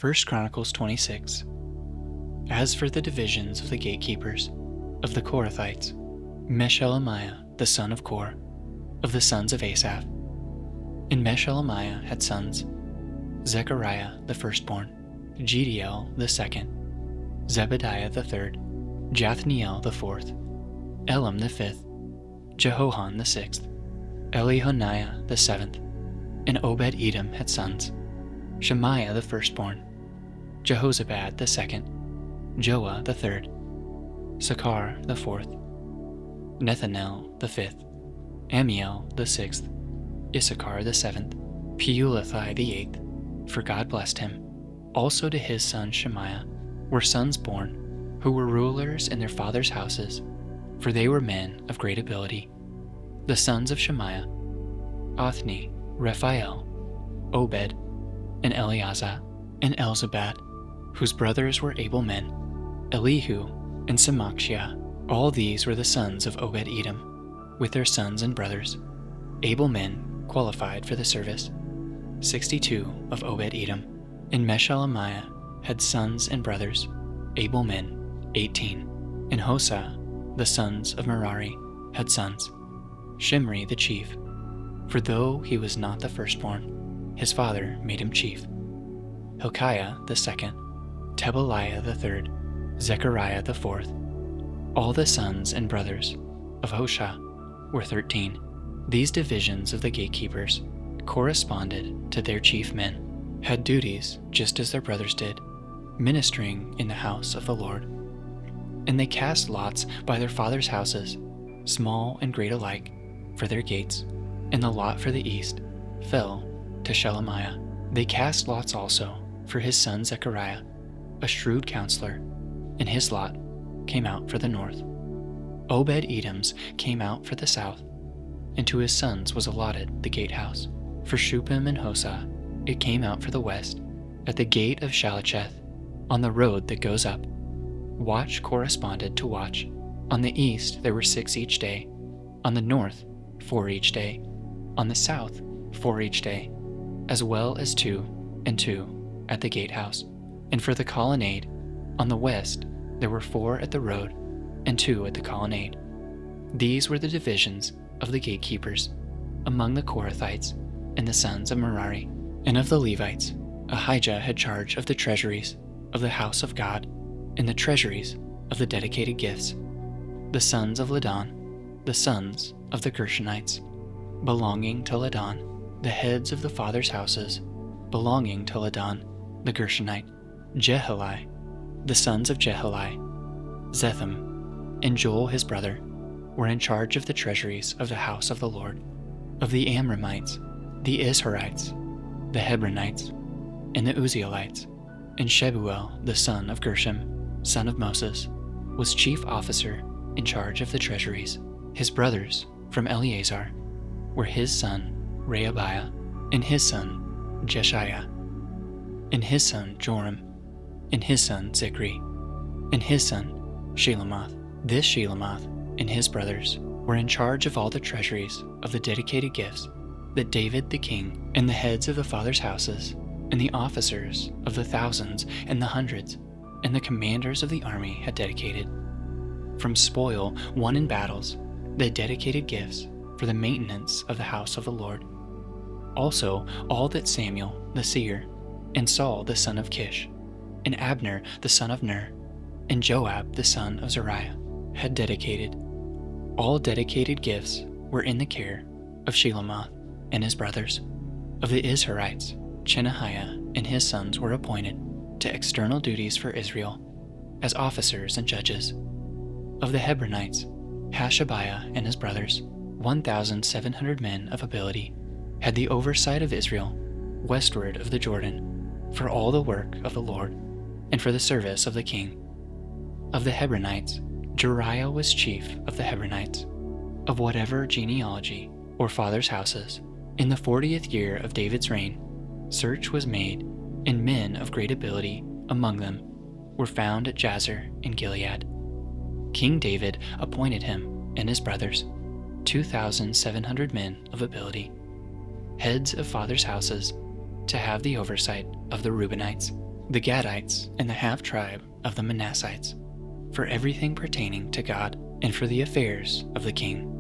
1 Chronicles 26. As for the divisions of the gatekeepers, of the Korathites, Meshelemiah the son of Kor, of the sons of Asaph. And Meshelemiah had sons, Zechariah the firstborn, Jediel the second, Zebediah the third, Jathniel the fourth, Elam the fifth, Jehohan the sixth, Elihoniah the seventh. And Obed-Edom had sons, Shemaiah the firstborn, Jehozabad the second, Joah the third, Sakar the fourth, Nethanel the fifth, Amiel the sixth, Issachar the seventh, Peulathai the eighth, for God blessed him. Also to his son Shemaiah were sons born, who were rulers in their fathers' houses, for they were men of great ability. The sons of Shemaiah, Othni, Rephael, Obed, and Eleazar, and Elzabad, whose brothers were able men, Elihu, and Samachiah. All these were the sons of Obed-Edom, with their sons and brothers, able men qualified for the service. 62 of Obed-Edom. And Meshelemiah had sons and brothers, able men, 18. And Hosa, the sons of Merari, had sons, Shimri the chief, for though he was not the firstborn, his father made him chief, Hilkiah the second, Tebaliah the third, Zechariah the fourth. All the sons and brothers of Hosha were 13. These divisions of the gatekeepers corresponded to their chief men, had duties just as their brothers did, ministering in the house of the Lord. And they cast lots by their fathers' houses, small and great alike, for their gates, and the lot for the east fell to Shelemiah. They cast lots also for his son Zechariah, a shrewd counselor, and his lot came out for the north. Obed-Edom's came out for the south, and to his sons was allotted the gatehouse. For Shupim and Hosa it came out for the west, at the gate of Shalacheth, on the road that goes up. Watch corresponded to watch. On the east there were 6 each day, on the north 4 each day, on the south 4 each day, as well as 2 and 2 at the gatehouse. And for the colonnade, on the west there were 4 at the road, and 2 at the colonnade. These were the divisions of the gatekeepers among the Korathites and the sons of Merari. And of the Levites, Ahijah had charge of the treasuries of the house of God and the treasuries of the dedicated gifts. The sons of Ladan, the sons of the Gershonites, belonging to Ladan, the heads of the fathers' houses, belonging to Ladan, the Gershonite, Jeheli, the sons of Jeheli, Zetham, and Joel his brother, were in charge of the treasuries of the house of the Lord. Of the Amramites, the Izharites, the Hebronites, and the Uzzielites, and Shebuel the son of Gershom, son of Moses, was chief officer in charge of the treasuries. His brothers from Eleazar were his son Rehabiah, and his son Jeshiah, and his son Joram, and his son Zichri, and his son Shelamoth. This Shelamoth and his brothers were in charge of all the treasuries of the dedicated gifts that David the king, and the heads of the fathers' houses, and the officers of the thousands and the hundreds, and the commanders of the army had dedicated. From spoil won in battles, they dedicated gifts for the maintenance of the house of the Lord. Also all that Samuel the seer, and Saul the son of Kish, and Abner the son of Ner, and Joab the son of Zeruiah had dedicated. All dedicated gifts were in the care of Shelamoth and his brothers. Of the Izharites, Chenahiah and his sons were appointed to external duties for Israel as officers and judges. Of the Hebronites, Hashabiah and his brothers, 1,700 men of ability, had the oversight of Israel westward of the Jordan for all the work of the Lord and for the service of the king. Of the Hebronites, Jeriah was chief of the Hebronites, of whatever genealogy or fathers' houses. In the 40th year of David's reign, search was made, and men of great ability among them were found at Jazer in Gilead. King David appointed him and his brothers, 2,700 men of ability, heads of fathers' houses, to have the oversight of the Reubenites, the Gadites, and the half-tribe of the Manassites, for everything pertaining to God and for the affairs of the king.